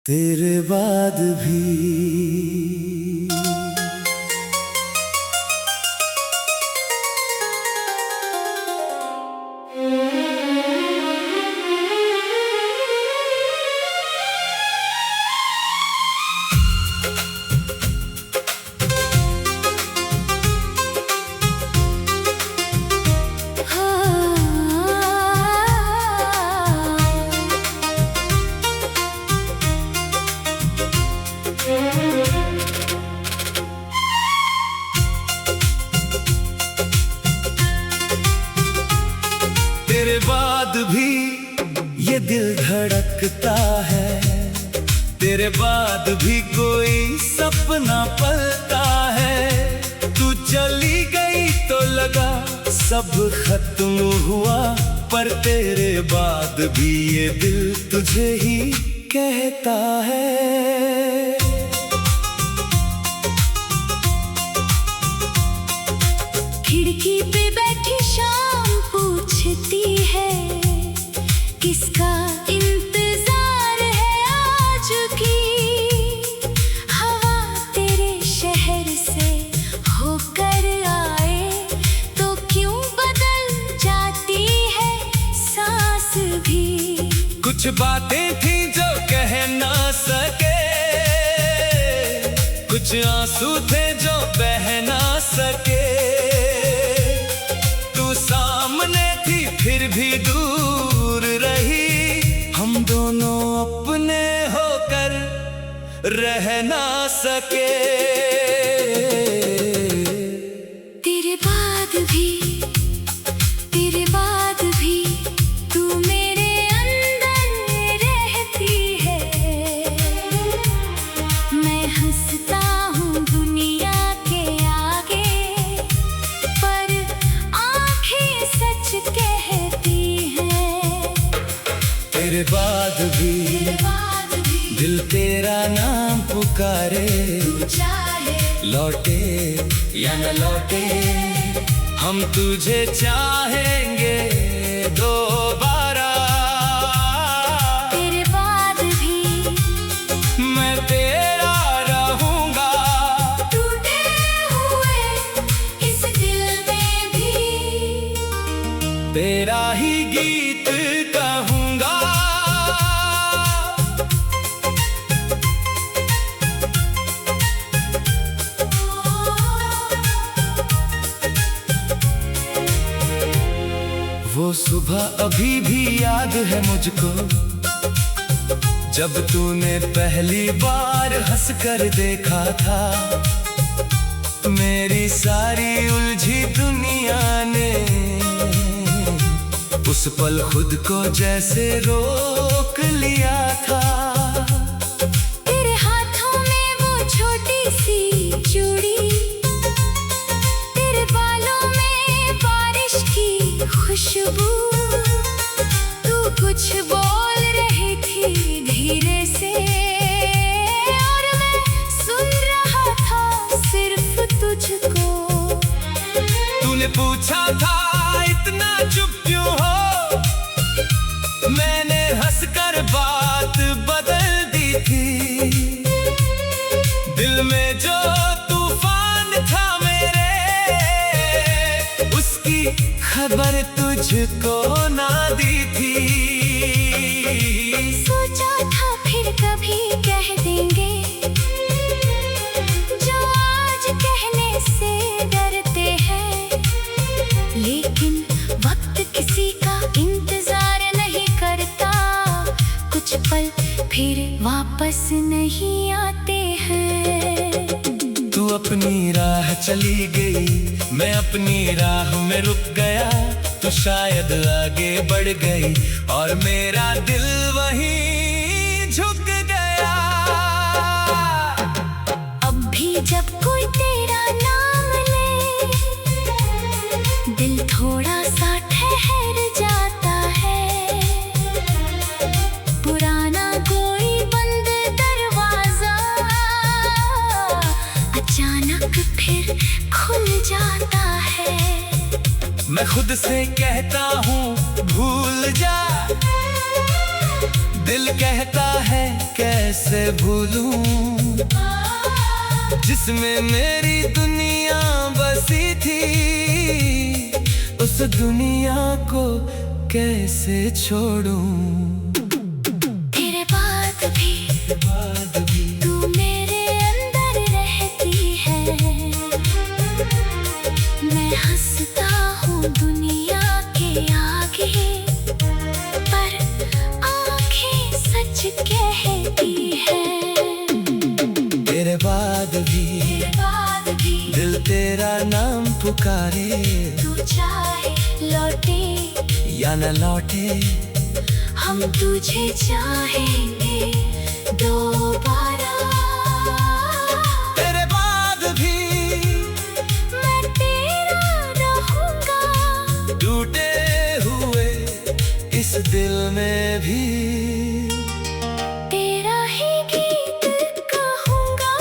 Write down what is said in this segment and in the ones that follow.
तेरे बाद भी तेरे बाद भी ये दिल धड़कता है, तेरे बाद भी कोई सपना पलता है। तू चली गई तो लगा सब खत्म हुआ, पर तेरे बाद भी ये दिल तुझे ही कहता है। खिड़की पे बैठी शाम पूछती है, किसका इंतजार है आज की। हवा तेरे शहर से होकर आए तो क्यों बदल जाती है सांस भी। कुछ बातें थी जो कह ना सके, कुछ आंसू थे जो बह ना सके। फिर भी दूर रही, हम दोनों अपने होकर रह ना सके। तेरे बाद भी तू मेरे अंदर रहती है। मैं हंसता हूँ दुनिया के आगे, पर आंखें सच कहती हैं। तेरे बाद भी दिल तेरा नाम पुकारे, चाहे लौटे या न लौटे हम तुझे चाहेंगे दोबारा। तेरे बाद भी मैं तेरा रहूंगा, टूटे हुए इस दिल में भी तेरा ही गीत कहूंगा। वो सुबह अभी भी याद है मुझको, जब तूने पहली बार हंसकर देखा था। मेरी सारी उलझी दुनिया ने उस पल खुद को जैसे रोक लिया था। तेरे हाथों में वो छोटी सी चूड़ी, तेरे बालों में बारिश की खुशबू। तू कुछ बोल रही थी धीरे से, और मैं सुन रहा था सिर्फ तुझको। तूने पूछा था इतना चुप क्यों हो, मैंने हंसकर बात बदल दी थी। दिल में जो तूफान था मेरे, उसकी खबर तुझको ना दी थी। सोचा था फिर कभी कह देंगे जो आज कहने से डरते हैं, लेकिन वक्त किसी का इंतजार नहीं करता। कुछ पल फिर वापस नहीं आते हैं। तू अपनी राह चली गई, मैं अपनी राह में रुक गया। तू शायद आगे बढ़ गई और मेरा दिल वहीं झुक गया। अब भी जब कोई तेरा नाम ले, दिल थोड़ा सा ठहर जाता है। पुराना कोई बंद दरवाजा अचानक फिर खुल जाता है। मैं खुद से कहता हूँ भूल जा, दिल कहता है कैसे कैसे भूलूं, जिसमें मेरी दुनिया बसी थी, उस दुनिया को कैसे छोड़ूं। तेरे बाद भी तू मेरे अंदर रहती है। मैं हंसता हूँ दुनिया के आगे, पर आँखें सच कहती है। तेरे बाद भी दिल तेरा नाम पुकारे, तू चाहे लौटे या न लौटे, हम तुझे चाहेंगे दोबारा। तेरे बाद भी मैं तेरा रहूंगा, टूटे हुए इस दिल में भी तेरा ही गीत कहूंगा।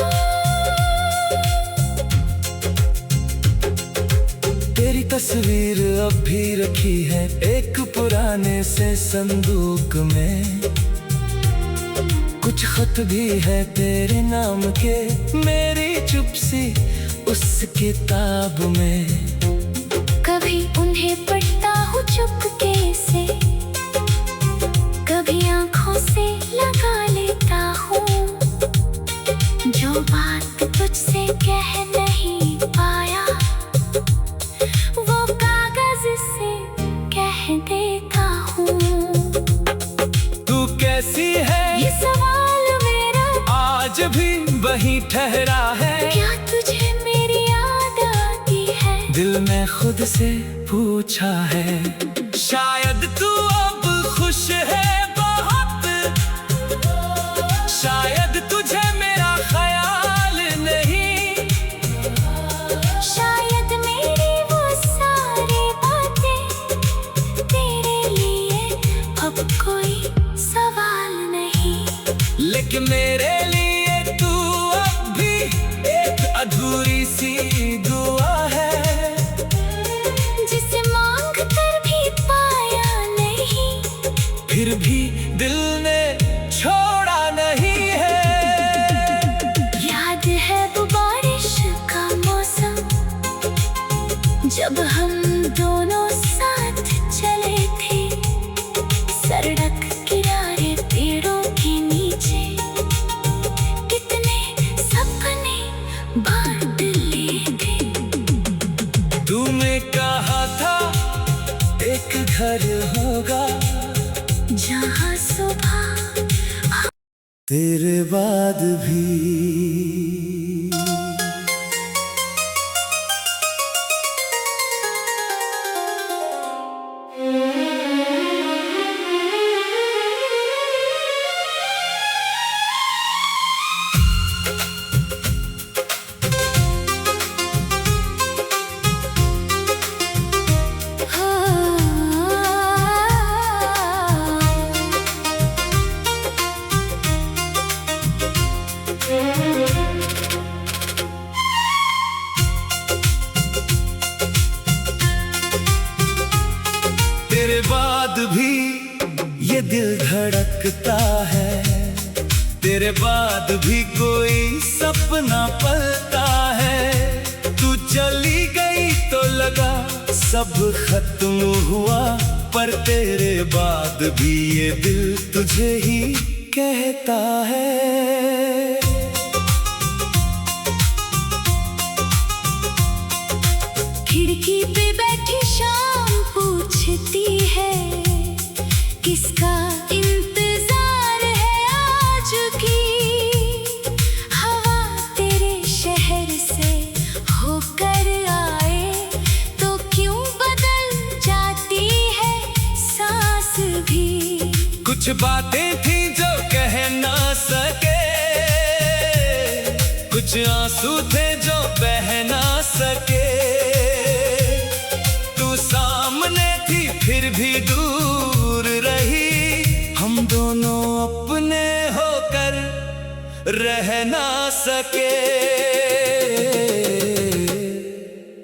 तेरी तस्वीर अब भी रखी है एक पुराने से संदूक में, कुछ खत भी है तेरे नाम के मेरी चुपसी उस किताब में। कभी उन्हें पढ़ता हूँ चुपके से, कभी आँखों से लगा लेता हूँ, जो बात तुझसे कह नहीं पाया वो कागज से कह देता हूँ। तू कैसी है ये सवाल मेरा आज भी वहीं ठहरा है, क्या तुझे मेरी याद आती है? दिल में खुद से पूछा है। शायद तू अब खुश है बहुत, शायद तुझे मेरा ख्याल नहीं, शायद मेरी वो सारी बातें तेरे लिए अब कोई सवाल नहीं। लेकिन मेरे लिए तू अब भी एक अधूरी सी दुआ है, जिसे मांग कर भी पाया नहीं, फिर भी दिल ने छोड़ा नहीं है। याद है वो बारिश का मौसम, जब हम दोनों साथ चले थे, सड़क किनारे पेड़ों के नीचे, कितने सपने बांट लिए थे। तूने कहा था एक घर होगा जहाँ सुबह तेरे बाद भी। तेरे बाद भी ये दिल धड़कता है, तेरे बाद भी कोई सपना पलता है। तू चली गई तो लगा सब खत्म हुआ, पर तेरे बाद भी ये दिल तुझे ही कहता है। खिड़की पे बैठी शाम पूछती है, किसका इंतजार है आज की? हवा तेरे शहर से होकर आए तो क्यों बदल जाती है सांस भी? कुछ बातें थी जो कह ना सके, कुछ आंसू थे जो बह ना सके। तू सामने थी फिर भी दूर रही, हम दोनों अपने होकर रह ना सके।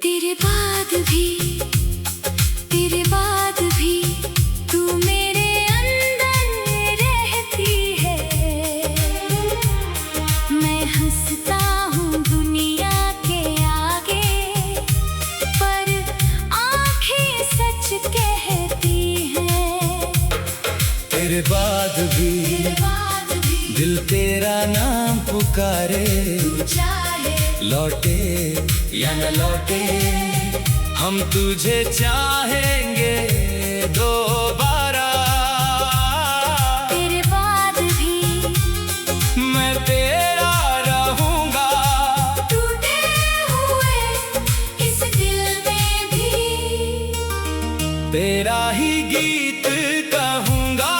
तेरे बाद भी तू मेरे अंदर रहती है। दिल तेरा नाम पुकारे, तू चाहे लौटे या न लौटे, हम तुझे चाहेंगे दोबारा। तेरे बाद भी मैं तेरा रहूंगा, टूटे हुए इस दिल में भी तेरा ही गीत कहूंगा।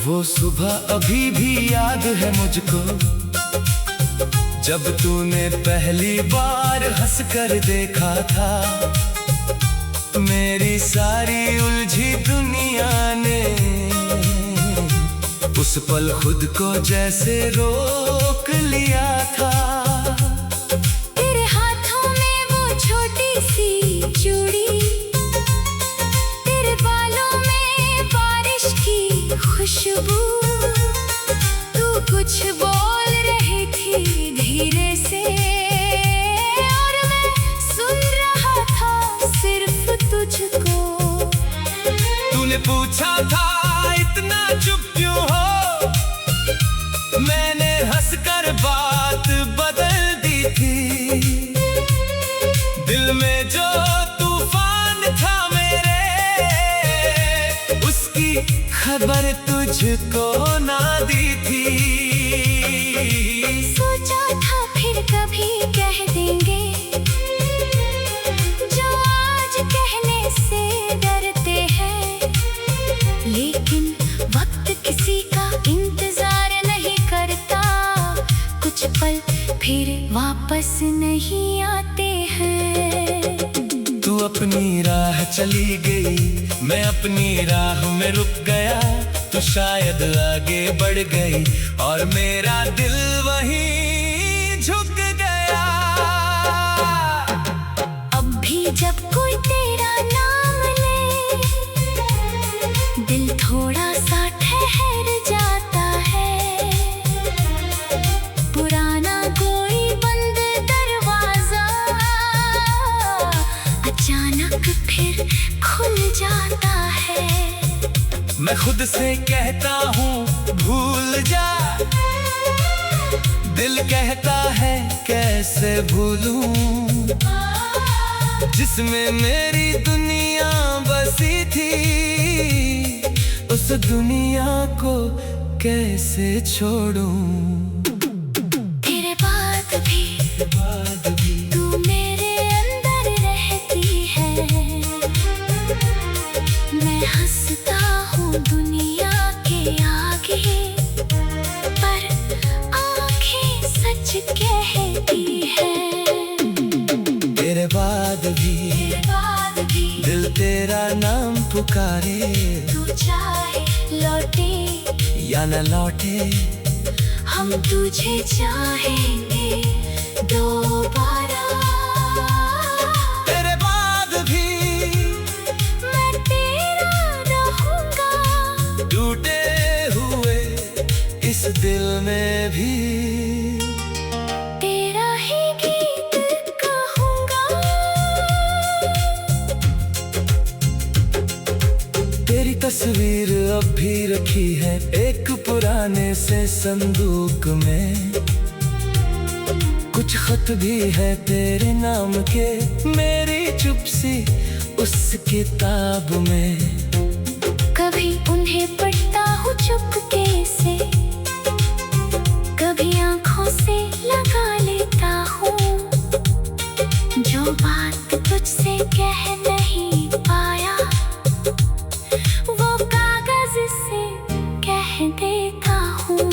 वो सुबह अभी भी याद है मुझको, जब तूने पहली बार हंसकर देखा था। मेरी सारी उलझी दुनिया ने उस पल खुद को जैसे रोक लिया था। तेरे हाथों में वो छोटी सी चूड़ी, तेरे बालों में बारिश की खुशबू, तू कुछ बोल रही थी धीरे से और मैं सुन रहा था सिर्फ तुझको। तूने पूछा था इतना चुप क्यों हो, मैंने हंसकर बात बदल दी थी। दिल में जो तूफान था मेरे, उसकी खबर तुझको ना दी थी। सोचा था फिर कभी कह देंगे जो आज कहने से डरते हैं, लेकिन वक्त किसी का इंतजार नहीं करता, कुछ पल फिर वापस नहीं आते हैं। तू अपनी राह चली गई, मैं अपनी राह में रुक गया। तू शायद आगे बढ़ गई और मेरा दिल वहीं झुक गया। अब भी जब कोई तेरा नाम ले, दिल थोड़ा सा ठहर जाता है। पुराना कोई बंद दरवाजा अचानक फिर खुल जाता है। मैं खुद से कहता हूँ भूल जा, दिल कहता है कैसे भूलूं, जिसमें मेरी दुनिया बसी थी। उस दुनिया को कैसे छोड़ूं। तेरे बाद भी तू मेरे अंदर रहती है। मैं हंसता हूँ दुनिया के आगे, पर आँखें सच कहती है। तेरे बाद भी दिल तेरा नाम पुकारे, तू चाहे लौटे या न लौटे, हम तुझे चाहेंगे दोबारा। तेरे बाद भी मैं तेरा रहूंगा, टूटे हुए इस दिल में भी तेरा ही गीत कहूंगा। तेरी तस्वीर अब भी रखी है एक पुराने से संदूक में। कुछ खत भी है तेरे नाम के मेरी चुप सी उस किताब में। कभी उन्हें पढ़ता हूँ चुपके से, कभी आंखों से लगा लेता हूँ। जो बात तुझसे कह नहीं पाया, वो कागज से कह देता हूँ।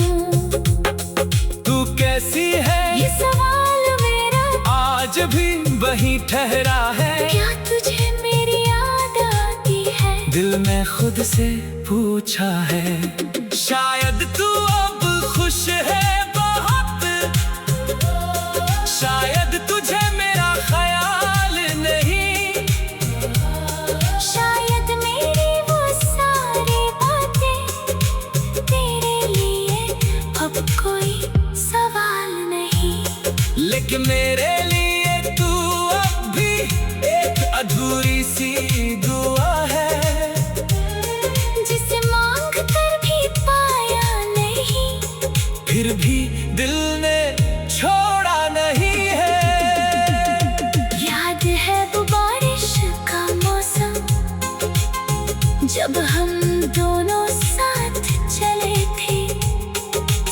तू कैसी है ये सवाल मेरा आज भी वहीं ठहरा है। क्या तुझे मेरी याद आती है? दिल में खुद से पूछा है। शायद तू अब खुश है बहुत, शायद तुझे मेरा ख्याल नहीं। शायद मेरी वो सारी बातें तेरे लिए अब कोई सवाल नहीं। लेकिन मेरे लिए तू अब भी एक अधूरी सी दुआ है, जिसे मांग कर भी पाया नहीं, फिर भी दिल ने छोड़ा नहीं है। याद है वो बारिश का मौसम, जब हम दोनों साथ चले थे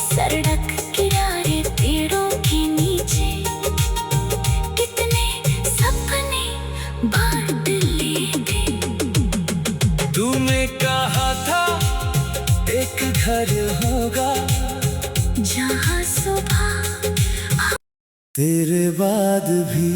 सड़क किनारे पेड़ों के नीचे। कितने सपने बांट लिए थे। तूने कहा था एक घर होगा जहाँ सुबह तेरे बाद भी।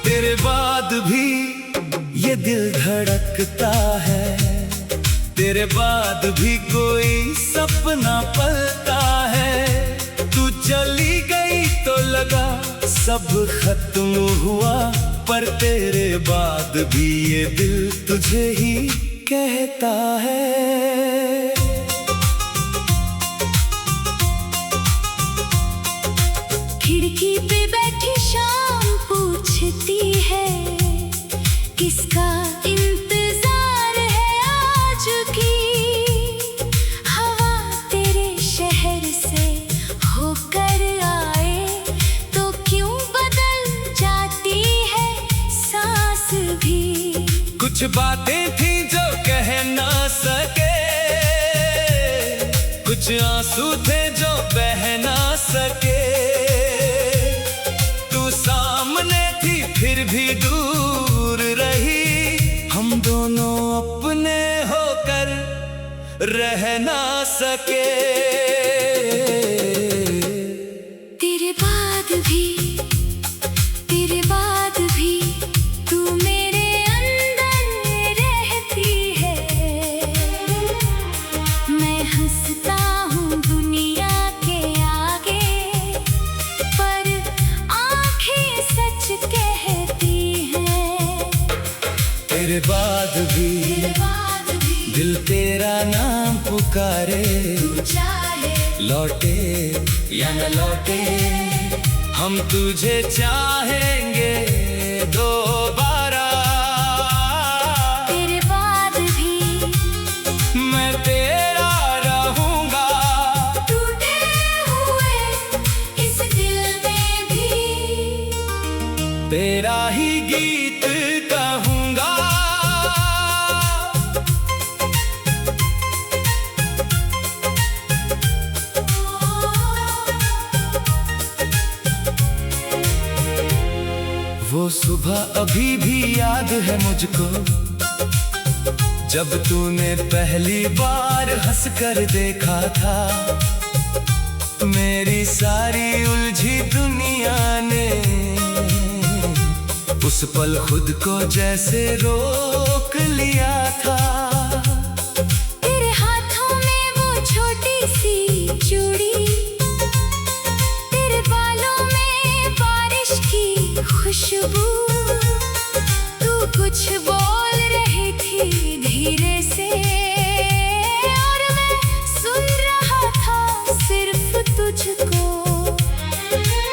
तेरे बाद भी ये दिल धड़कता है, तेरे बाद भी कोई सपना पलता है। तू चली गई तो लगा सब खत्म हुआ, पर तेरे बाद भी ये दिल तुझे ही कहता है। खिड़की पे बैठी शाम पूछती है, किसका इंतजार है आज की। हवा तेरे शहर से होकर आए तो क्यों बदल जाती है सांस भी। कुछ बातें थी जो कह ना सके, कुछ आंसू थे जो बह ना सके। तू सामने थी फिर भी दूर रही, हम दोनों अपने होकर रह ना सके। तेरे बाद भी, तेरे बाद भी तू मेरे अंदर रहती है। मैं हंसता हूँ दुनिया के आगे, पर आंखें सच कहती हैं। तेरे बाद भी दिल तेरा नाम पुकारे, चाहे लौटे या न लौटे हम तुझे चाहेंगे दोबारा। तेरे बाद भी मैं तेरा रहूंगा, टूटे हुए इस दिल में भी तेरा ही गीत कहूंगा। वो सुबह अभी भी याद है मुझको, जब तूने पहली बार हंसकर देखा था। मेरी सारी उलझी दुनिया ने उस पल खुद को जैसे रोक लिया था। तेरे हाथों में वो छोटी सी चूड़ी, तेरे बालों में बारिश की खुशबू। तू कुछ बोल रही थी धीरे से, और मैं सुन रहा था सिर्फ तुझको।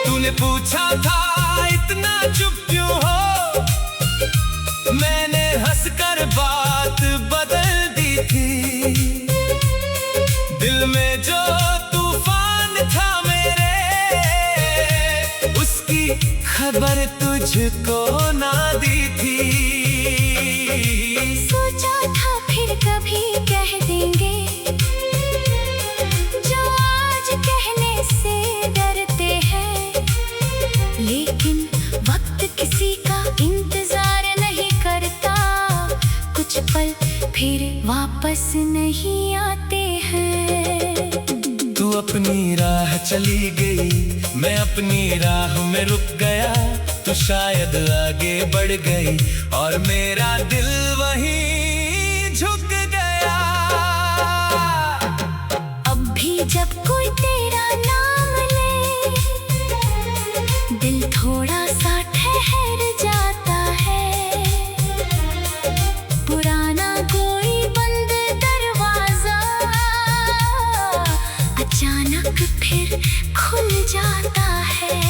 तूने पूछा था इतना चुप क्यों हो, मैंने हंसकर बात बदल दी थी। दिल में जो तूफान था मेरे, उसकी खबर तुझको ना दी थी। सोचा था फिर कभी कह देंगे जो आज कहने से डरते हैं, लेकिन वक्त किसी का इंतजार नहीं करता। कुछ पल फिर वापस वापस नहीं आते हैं। तू अपनी राह चली गई, मैं अपनी राह में रुक गया। तू शायद आगे बढ़ गई और मेरा दिल वहीं झुक गया। अब भी जब कोई तेरा नाम ले, दिल थोड़ा सा ठहर जाता है। पुराना कोई बंद दरवाजा अचानक फिर खुल जाता है।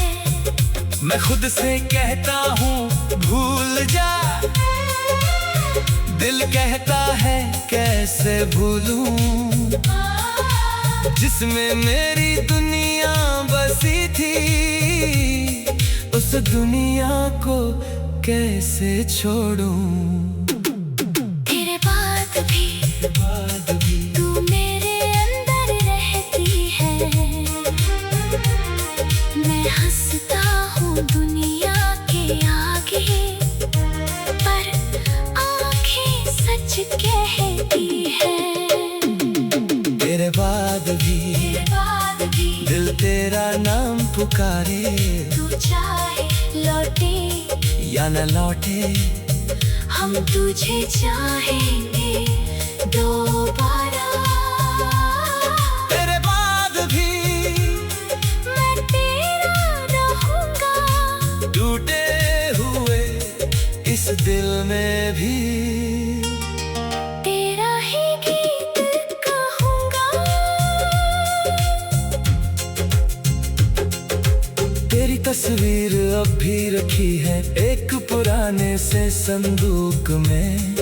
मैं खुद से कहता हूँ भूल जा, दिल कहता है कैसे भूलूं, जिसमें मेरी दुनिया बसी थी। उस दुनिया को कैसे छोड़ूं। तेरे बाद भी तू मेरे अंदर रहती है। मैं हंसता हूँ दुनिया के आगे, पर आँखें सच कहती है। तेरे बाद भी दिल तेरा नाम पुकारे। तू चाहे लौटे या न लौटे, हम तुझे चाहेंगे दोबारा। तेरे बाद भी मैं तेरा रहूंगा, टूटे हुए इस दिल में भी तेरा ही गीत कहूंगा। तेरी तस्वीर अब भी रखी है एक पुराने से संदूक में।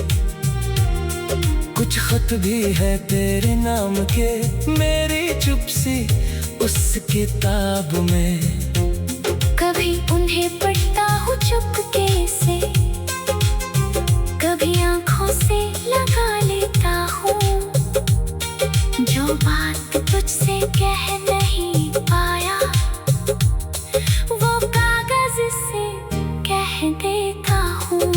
कुछ खत भी है तेरे नाम के मेरी चुपसी उस किताब में। कभी उन्हें पढ़ता हूँ चुपके से, कभी आंखों से लगा लेता हूँ। जो बात तुझसे कह नहीं पाया, वो कागज से कह देता हूँ।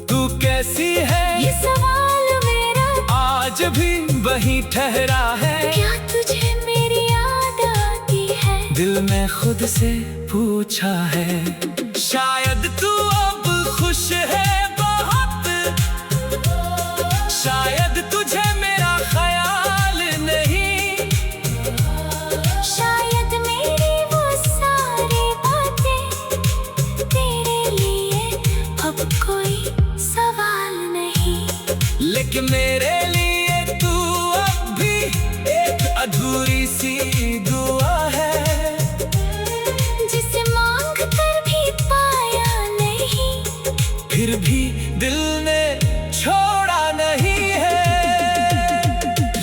तू कैसी है ये सवाल मेरा आज भी वही ठहरा है। क्या तुझे मेरी याद आती है? दिल में खुद से पूछा है। शायद तू अब खुश है बहुत, शायद तुझे मेरा ख्याल नहीं। शायद मेरी वो सारी बातें तेरे लिए अब कोई सवाल नहीं। लेकिन मेरे लिए तू अब भी एक अधूरी सी दुआ है, जिसे मांग कर भी पाया नहीं, फिर भी दिल ने छोड़ा नहीं है।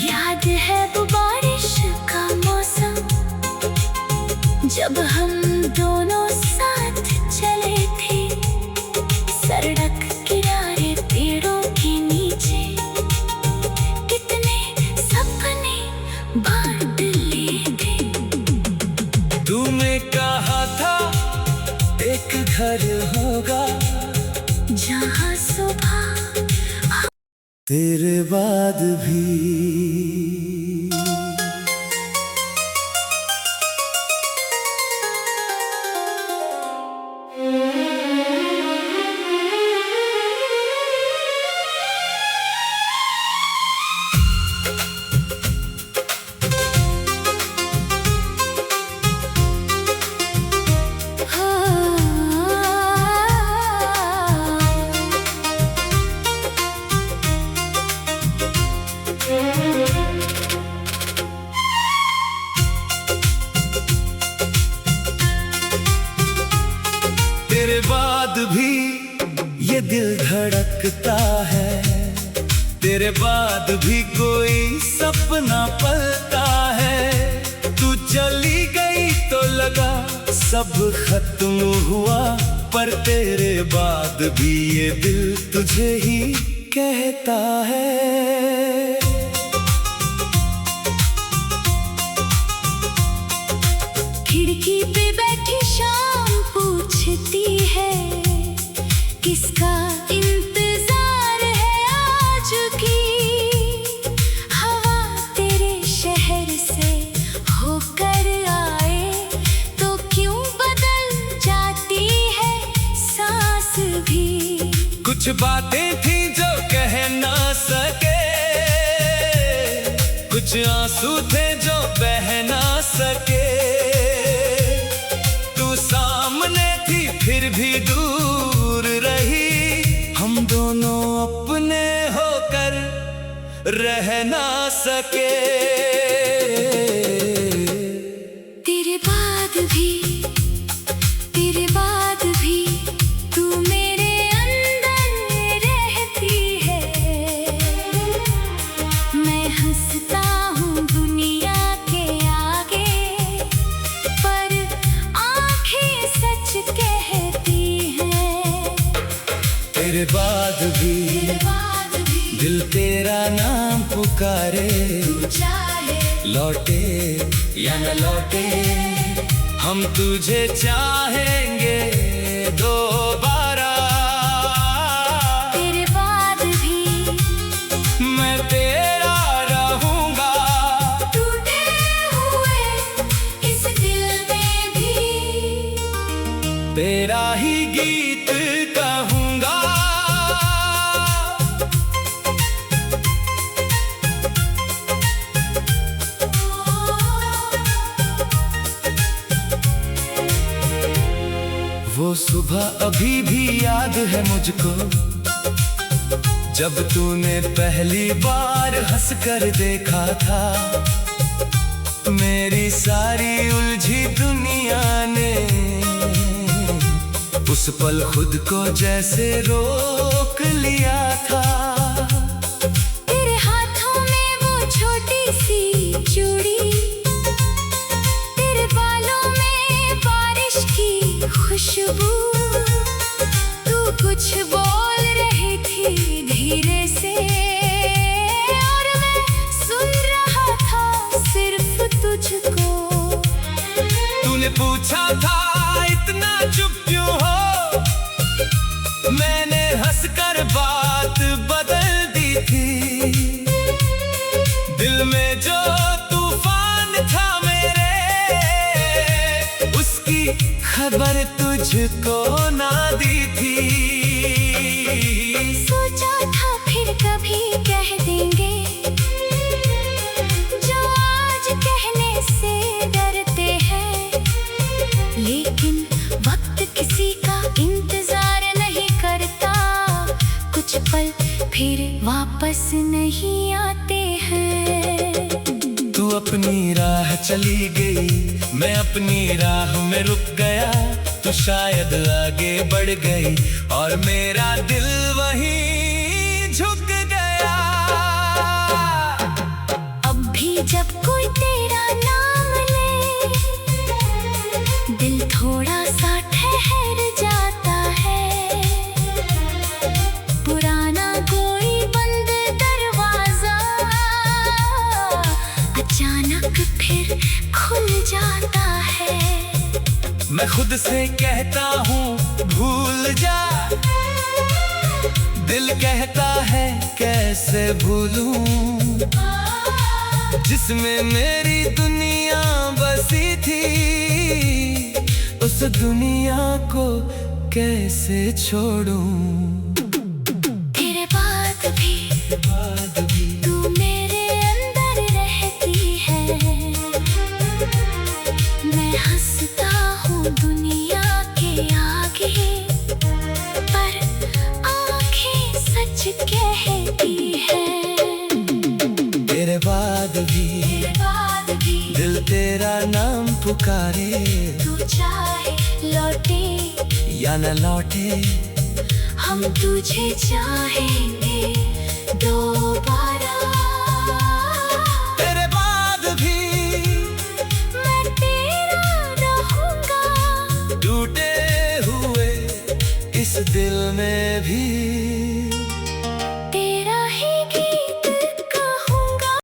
याद है वो बारिश का मौसम, जब हम दोनों साथ चले थे। सड़क किनारे पेड़ों के नीचे कितने सपने बांट लिए थे। तूने कहा था एक घर होगा जहाँ सुबह तेरे बाद भी। तेरे बाद भी ये दिल धड़कता है। तेरे बाद भी कोई सपना पलता है। तू चली गई तो लगा सब खत्म हुआ, पर तेरे बाद भी ये दिल तुझे ही कहता है। खिड़की पे बैठी शाम पूछती है, किसका इंतजार है आज की। कुछ बातें थी जो कह ना सके, कुछ आंसू थे जो बह ना सके। तू सामने थी फिर भी दूर रही, हम दोनों अपने होकर रह ना सके। तेरे बाद भी तू मेरे अंदर रहती है। मैं हंसता हूँ दुनिया के आगे, पर आंखें सच कहती हैं। तेरे बाद भी दिल तेरा नाम पुकारे, चाहे लौटे या न लौटे हम तुझे चाहेंगे दोबारा। तेरे बाद भी मैं तेरा रहूंगा, टूटे हुए इस दिल में भी तेरा ही गीत कहूंगा। वो सुबह अभी भी याद है मुझको, जब तूने पहली बार हंसकर देखा था। मेरी सारी उलझी दुनिया ने उस पल खुद को जैसे रोक लिया था। तेरे हाथों में वो छोटी सी चूड़ी, तेरे बालों में बारिश की खुशबू। तू कुछ बोल रही थी धीरे से, और मैं सुन रहा था सिर्फ तुझको। तूने पूछा था इतना चुप क्यों हो, मैंने हंसकर बात बदल दी थी। दिल में जो तूफान था मेरे, उसकी खबर तुझको ना दी थी। सोचा था फिर कभी कह देंगे जो आज कहने से डरते हैं, लेकिन वक्त किसी का इंतजार नहीं करता। कुछ पल फिर वापस नहीं आते हैं। तू अपनी राह चली गई, मैं अपनी राह में रुक गया। तू शायद आगे बढ़ गई और मेरा दिल वहीं झुक गया। अब भी जब कोई तेरा नाम ले, दिल थोड़ा सा ठहर जाता है। पुराना कोई बंद दरवाजा अचानक फिर खुल जाता है। मैं खुद से कहता हूँ भूल जा, दिल कहता है कैसे भूलूं, जिसमें मेरी दुनिया बसी थी। उस दुनिया को कैसे छोड़ूं। तेरे बाद भी तू मेरे अंदर रहती है। मैं हंसता हूँ दुनिया के आगे, पर आंखें सच कहती हैं। तेरे बाद भी दिल तेरा नाम पुकारे, तू चाहे लौटे या न लौटे हम तुझे चाहेंगे दोबारा।